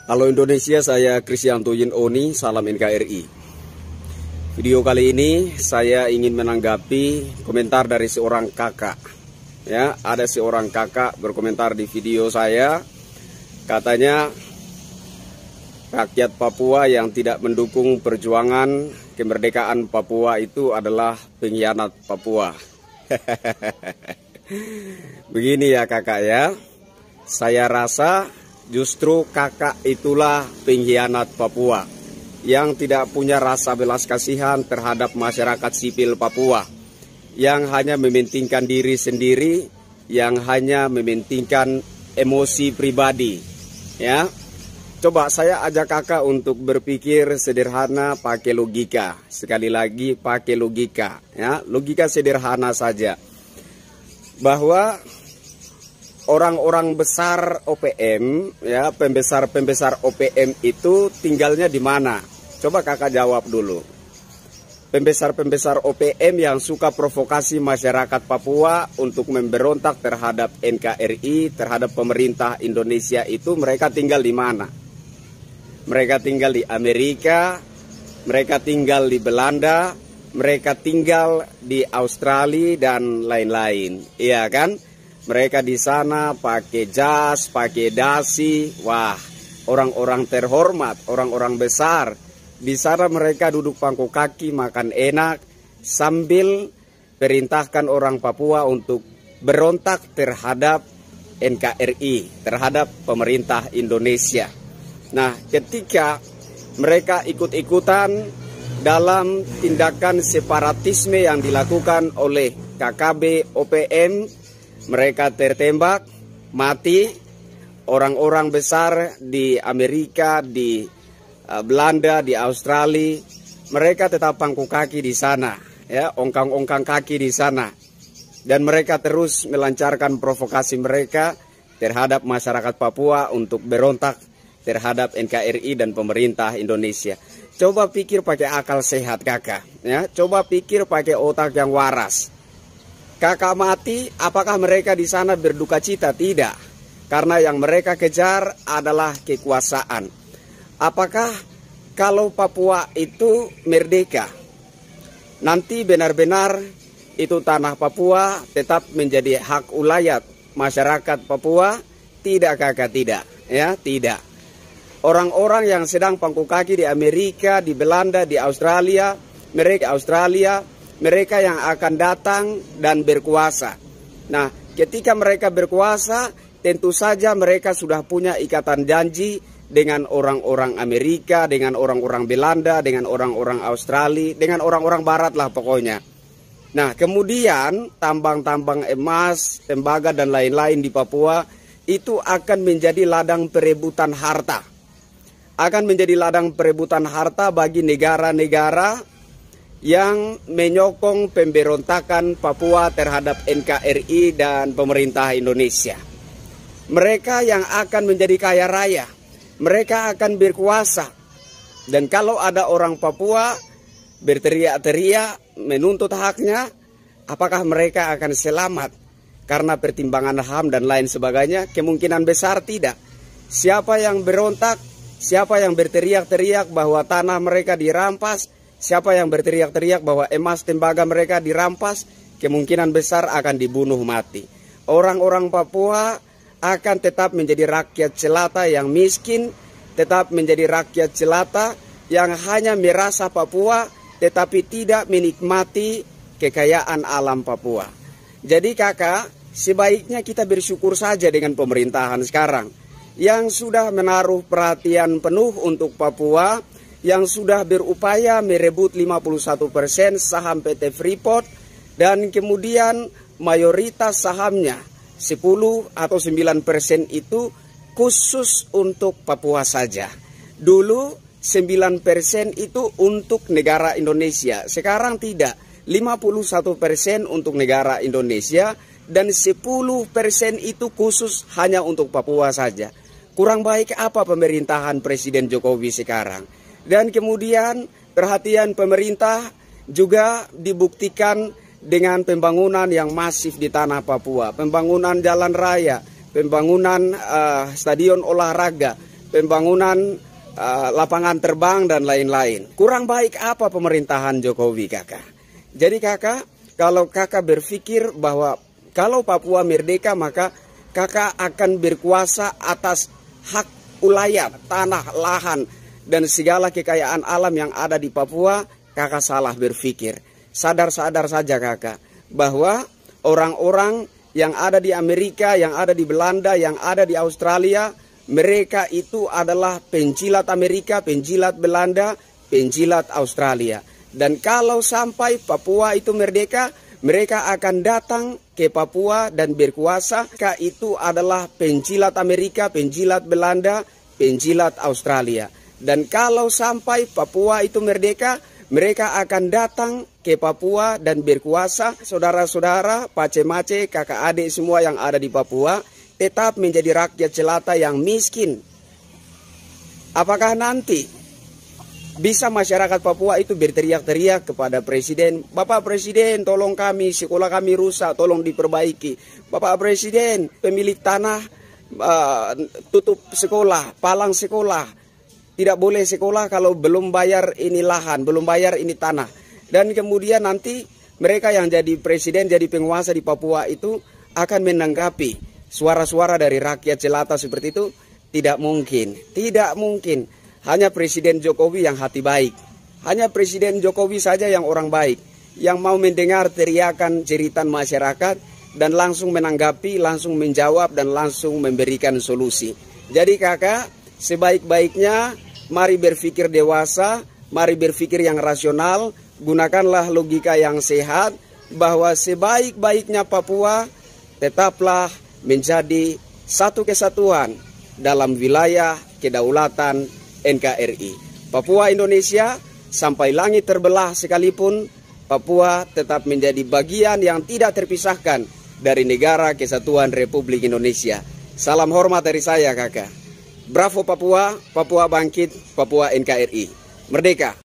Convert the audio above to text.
Halo Indonesia, saya Kristianto Yin Oni, salam NKRI. Video kali ini saya ingin menanggapi komentar dari seorang kakak. Ya, ada seorang kakak berkomentar di video saya, katanya rakyat Papua yang tidak mendukung perjuangan kemerdekaan Papua itu adalah pengkhianat Papua. Begini ya kakak ya, saya rasa justru kakak itulah pengkhianat Papua yang tidak punya rasa belas kasihan terhadap masyarakat sipil Papua, yang hanya mementingkan diri sendiri, yang hanya mementingkan emosi pribadi. Ya, coba saya ajak kakak untuk berpikir sederhana pakai logika. Sekali lagi pakai logika, ya, logika sederhana saja. Bahwa orang-orang besar OPM, ya, pembesar OPM itu tinggalnya di mana? Coba kakak jawab dulu. Pembesar OPM yang suka provokasi masyarakat Papua untuk memberontak terhadap NKRI, terhadap pemerintah Indonesia itu mereka tinggal di mana? Mereka tinggal di Amerika, mereka tinggal di Belanda, mereka tinggal di Australia dan lain-lain. Iya kan? Mereka di sana pakai jas, pakai dasi. Wah, orang-orang terhormat, orang-orang besar. Di sana mereka duduk pangku kaki, makan enak, sambil perintahkan orang Papua untuk berontak terhadap NKRI, terhadap pemerintah Indonesia. Nah, ketika mereka ikut-ikutan dalam tindakan separatisme yang dilakukan oleh KKB OPM, mereka tertembak, mati. Orang-orang besar di Amerika, di Belanda, di Australia, mereka tetap pangku kaki di sana, ya, ongkang-ongkang kaki di sana. Dan mereka terus melancarkan provokasi mereka terhadap masyarakat Papua untuk berontak terhadap NKRI dan pemerintah Indonesia. Coba pikir pakai akal sehat kakak, ya. Coba pikir pakai otak yang waras. Kakak mati, apakah mereka di sana berduka cita? Tidak, karena yang mereka kejar adalah kekuasaan. Apakah kalau Papua itu merdeka, nanti benar-benar itu tanah Papua tetap menjadi hak ulayat masyarakat Papua? Tidak kakak, tidak, ya, tidak. Orang-orang yang sedang pangku kaki di Amerika, di Belanda, di Australia, mereka yang akan datang dan berkuasa. Nah, ketika mereka berkuasa, tentu saja mereka sudah punya ikatan janji dengan orang-orang Amerika, dengan orang-orang Belanda, dengan orang-orang Australia, dengan orang-orang Barat lah pokoknya. Nah, kemudian tambang-tambang emas, tembaga dan lain-lain di Papua itu akan menjadi ladang perebutan harta. Akan menjadi ladang perebutan harta bagi negara-negara yang menyokong pemberontakan Papua terhadap NKRI dan pemerintah Indonesia. Mereka yang akan menjadi kaya raya, mereka akan berkuasa. Dan kalau ada orang Papua berteriak-teriak menuntut haknya, apakah mereka akan selamat? Karena pertimbangan HAM dan lain sebagainya, kemungkinan besar tidak. Siapa yang berontak, siapa yang berteriak-teriak bahwa tanah mereka dirampas, siapa yang berteriak-teriak bahwa emas tembaga mereka dirampas, kemungkinan besar akan dibunuh mati. Orang-orang Papua akan tetap menjadi rakyat jelata yang miskin, tetap menjadi rakyat jelata yang hanya merasa Papua tetapi tidak menikmati kekayaan alam Papua. Jadi kakak, sebaiknya kita bersyukur saja dengan pemerintahan sekarang yang sudah menaruh perhatian penuh untuk Papua, yang sudah berupaya merebut 51% saham PT Freeport, dan kemudian mayoritas sahamnya 10 atau 9% itu khusus untuk Papua saja. Dulu 9% itu untuk negara Indonesia, sekarang tidak. 51% untuk negara Indonesia dan 10% itu khusus hanya untuk Papua saja. Kurang baik apa pemerintahan Presiden Jokowi sekarang? Dan kemudian perhatian pemerintah juga dibuktikan dengan pembangunan yang masif di tanah Papua. Pembangunan jalan raya, pembangunan stadion olahraga, pembangunan lapangan terbang dan lain-lain. Kurang baik apa pemerintahan Jokowi, kakak? Jadi kakak, kalau kakak berpikir bahwa kalau Papua merdeka maka kakak akan berkuasa atas hak ulayat, tanah, lahan, dan segala kekayaan alam yang ada di Papua, kakak salah berpikir. Sadar-sadar saja kakak, bahwa orang-orang yang ada di Amerika, yang ada di Belanda, yang ada di Australia, mereka itu adalah penjilat Amerika, penjilat Belanda, penjilat Australia. Dan kalau sampai Papua itu merdeka, mereka akan datang ke Papua dan berkuasa. Mereka itu adalah penjilat Amerika, penjilat Belanda, penjilat Australia. Dan kalau sampai Papua itu merdeka, mereka akan datang ke Papua dan berkuasa. Saudara-saudara, pace-mace, kakak adik semua yang ada di Papua tetap menjadi rakyat jelata yang miskin. Apakah nanti bisa masyarakat Papua itu berteriak-teriak kepada Presiden, Bapak Presiden tolong kami, sekolah kami rusak, tolong diperbaiki. Bapak Presiden, pemilik tanah tutup sekolah, palang sekolah. Tidak boleh sekolah kalau belum bayar ini lahan, belum bayar ini tanah. Dan kemudian nanti mereka yang jadi presiden, jadi penguasa di Papua itu akan menanggapi suara-suara dari rakyat jelata seperti itu. Tidak mungkin, tidak mungkin. Hanya Presiden Jokowi yang hati baik. Hanya Presiden Jokowi saja yang orang baik, yang mau mendengar teriakan jeritan masyarakat dan langsung menanggapi, langsung menjawab dan langsung memberikan solusi. Jadi kakak, sebaik-baiknya mari berpikir dewasa, mari berpikir yang rasional, gunakanlah logika yang sehat, bahwa sebaik-baiknya Papua tetaplah menjadi satu kesatuan dalam wilayah kedaulatan NKRI. Papua Indonesia sampai langit terbelah sekalipun, Papua tetap menjadi bagian yang tidak terpisahkan dari negara kesatuan Republik Indonesia. Salam hormat dari saya kakak. Bravo Papua, Papua bangkit, Papua NKRI. Merdeka!